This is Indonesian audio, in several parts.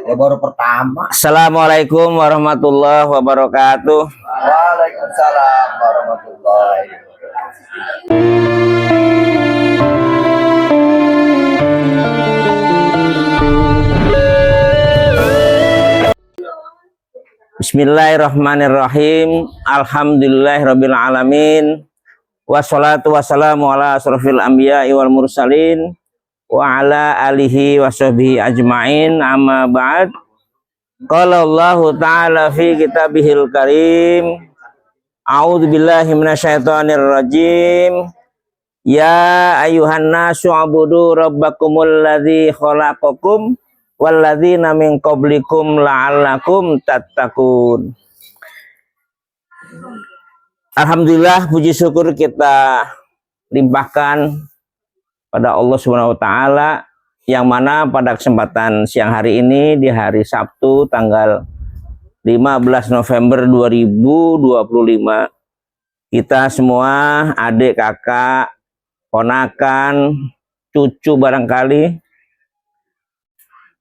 Ya baru pertama. Assalamualaikum warahmatullahi wabarakatuh. Waalaikumsalam warahmatullahi wabarakatuh. Bismillahirrahmanirrahim. Alhamdulillahirabbil alamin. Wassalatu wassalamu ala asrofil anbiya'i wal mursalin wa ala alihi wa sahbihi ajma'in. Amma ba'd. Qala Allah ta'ala fi kitabihil karim. A'udzu billahi minasyaitonir rajim. Ya ayuhan nasu ubudu rabbakumul ladzi khalaqakum walladzina min qablikum la'allakum tattaqun. Alhamdulillah, puji syukur kita limpahkan pada Allah Subhanahu wa taala, yang mana pada kesempatan siang hari ini di hari Sabtu tanggal 15 November 2025, kita semua adik, kakak, ponakan, cucu barangkali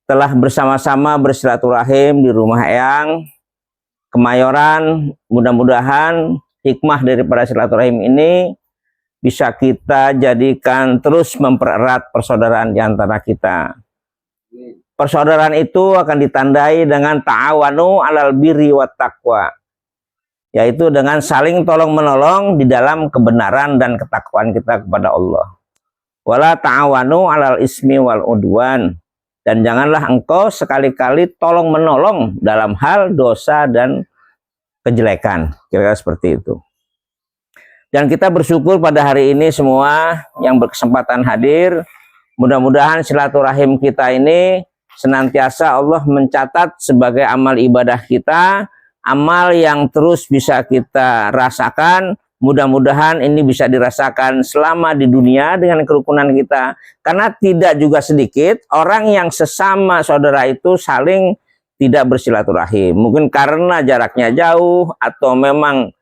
telah bersama-sama bersilaturahim di rumah Eyang Kemayoran. Mudah-mudahan hikmah daripada silaturahim ini bisa kita jadikan terus mempererat persaudaraan di antara kita. Persaudaraan itu akan ditandai dengan ta'awanu alal birri wat taqwa, yaitu dengan saling tolong-menolong di dalam kebenaran dan ketakwaan kita kepada Allah. Wala ta'awanu alal ismi wal udwan, dan janganlah engkau sekali-kali tolong-menolong dalam hal dosa dan kejelekan. Kira-kira seperti itu. Dan kita bersyukur pada hari ini semua yang berkesempatan hadir. Mudah-mudahan silaturahim kita ini senantiasa Allah mencatat sebagai amal ibadah kita, amal yang terus bisa kita rasakan. Mudah-mudahan ini bisa dirasakan selama di dunia dengan kerukunan kita. Karena tidak juga sedikit orang yang sesama saudara itu saling tidak bersilaturahim. Mungkin karena jaraknya jauh atau memang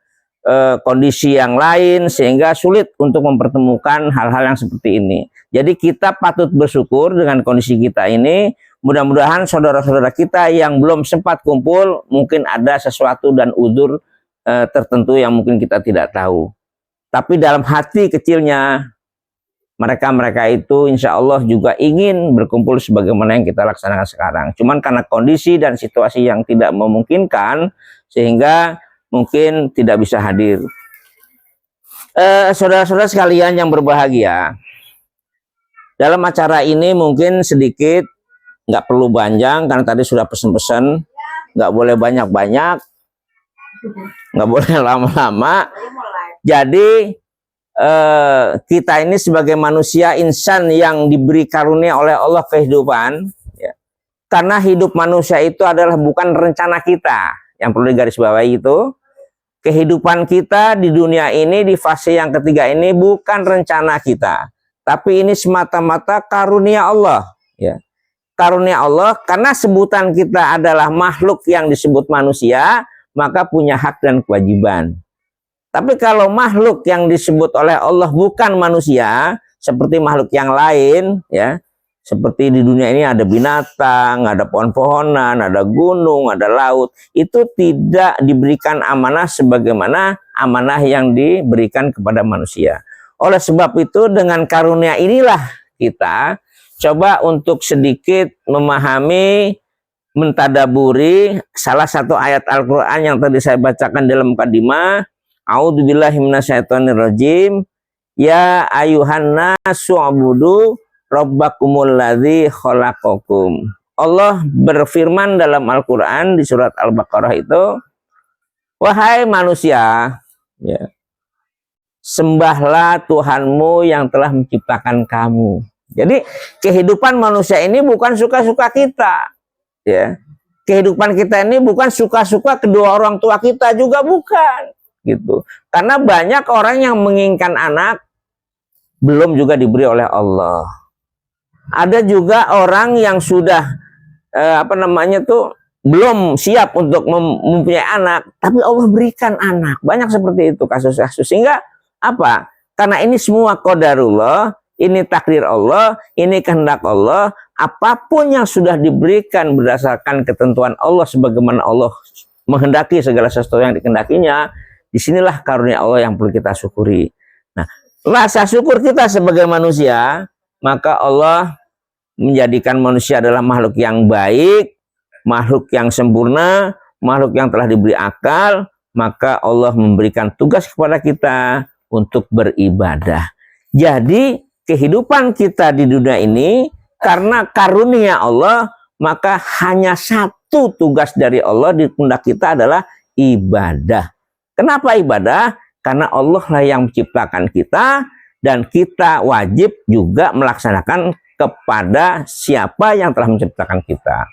kondisi yang lain sehingga sulit untuk mempertemukan hal-hal yang seperti ini. Jadi kita patut bersyukur dengan kondisi kita ini. Mudah-mudahan saudara-saudara kita yang belum sempat kumpul, mungkin ada sesuatu dan udzur tertentu yang mungkin kita tidak tahu. Tapi dalam hati kecilnya mereka itu insya Allah juga ingin berkumpul sebagaimana yang kita laksanakan sekarang. Cuman karena kondisi dan situasi yang tidak memungkinkan sehingga mungkin tidak bisa hadir. Saudara-saudara sekalian yang berbahagia, dalam acara ini mungkin sedikit, nggak perlu panjang karena tadi sudah pesen-pesen, nggak boleh banyak-banyak, nggak boleh lama-lama. Jadi kita ini sebagai manusia insan yang diberi karunia oleh Allah kehidupan, ya. Karena hidup manusia itu adalah bukan rencana kita, yang perlu digarisbawahi itu. Kehidupan kita di dunia ini di fase yang ketiga ini bukan rencana kita, tapi ini semata-mata karunia Allah, ya. Karunia Allah, karena sebutan kita adalah makhluk yang disebut manusia, maka punya hak dan kewajiban. Tapi kalau makhluk yang disebut oleh Allah bukan manusia, seperti makhluk yang lain, ya, seperti di dunia ini ada binatang, ada pohon-pohonan, ada gunung, ada laut, itu tidak diberikan amanah sebagaimana amanah yang diberikan kepada manusia. Oleh sebab itu dengan karunia inilah kita coba untuk sedikit memahami, mentadaburi salah satu ayat Al-Quran yang tadi saya bacakan dalam mukadimah. A'udzubillahi minasyaitonirrajim. Ya ayuhan nasu ubudu rabbakumul ladzi khalaqakum. Allah berfirman dalam Al-Quran di surat Al-Baqarah itu, wahai manusia, ya, sembahlah Tuhanmu yang telah menciptakan kamu. Jadi kehidupan manusia ini bukan suka-suka kita, ya. Kehidupan kita ini bukan suka-suka kedua orang tua kita juga, bukan, gitu. Karena banyak orang yang menginginkan anak belum juga diberi oleh Allah. Ada juga orang yang sudah belum siap untuk mempunyai anak, tapi Allah berikan anak. Banyak seperti itu kasus-kasus. Sehingga apa? Karena ini semua qadarullah, ini takdir Allah, ini kehendak Allah, apapun yang sudah diberikan berdasarkan ketentuan Allah sebagaimana Allah menghendaki segala sesuatu yang dikehendakinya, disinilah karunia Allah yang perlu kita syukuri. Nah, rasa syukur kita sebagai manusia, maka Allah menjadikan manusia adalah makhluk yang baik, makhluk yang sempurna, makhluk yang telah diberi akal, maka Allah memberikan tugas kepada kita untuk beribadah. Jadi kehidupan kita di dunia ini karena karunia Allah, maka hanya satu tugas dari Allah di pundak kita adalah ibadah. Kenapa ibadah? Karena Allah lah yang menciptakan kita dan kita wajib juga melaksanakan kepada siapa yang telah menciptakan kita.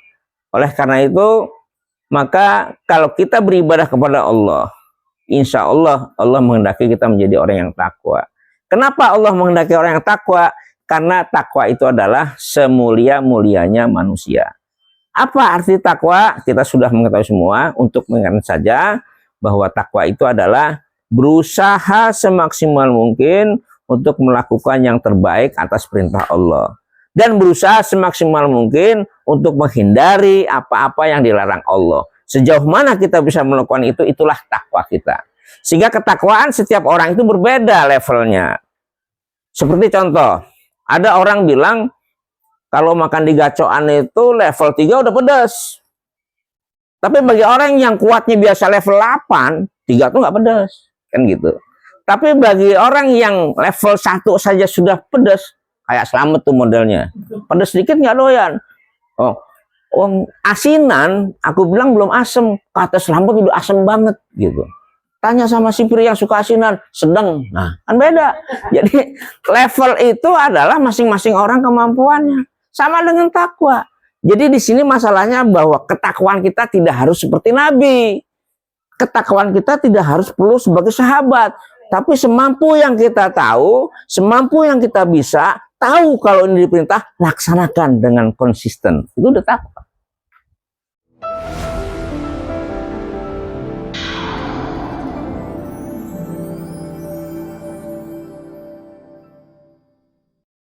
Oleh karena itu, maka kalau kita beribadah kepada Allah, insya Allah Allah menghendaki kita menjadi orang yang takwa. Kenapa Allah menghendaki orang yang takwa? Karena takwa itu adalah semulia-mulianya manusia. Apa arti takwa? Kita sudah mengetahui semua. Untuk mengingat saja bahwa takwa itu adalah berusaha semaksimal mungkin untuk melakukan yang terbaik atas perintah Allah. Dan berusaha semaksimal mungkin untuk menghindari apa-apa yang dilarang Allah. Sejauh mana kita bisa melakukan itu, itulah takwa kita. Sehingga ketakwaan setiap orang itu berbeda levelnya. Seperti contoh, ada orang bilang kalau makan di gacoan itu level 3 udah pedas. Tapi bagi orang yang kuatnya biasa level 8, 3 tuh nggak pedas. Kan gitu. Tapi bagi orang yang level 1 saja sudah pedas, kayak Slamet tuh modelnya. Pedas sedikit nggak doyan. Oh, asinan, aku bilang belum asem. Kata Slamet udah asem banget gitu. Tanya sama si Pri yang suka asinan, sedang. Nah, kan beda. Jadi level itu adalah masing-masing orang kemampuannya. Sama dengan takwa. Jadi di sini masalahnya bahwa ketakwaan kita tidak harus seperti Nabi. Ketakwaan kita tidak harus perlu sebagai sahabat. Tapi semampu yang kita tahu, semampu yang kita bisa, tahu kalau ini diperintah, laksanakan dengan konsisten. Itu udah takwa.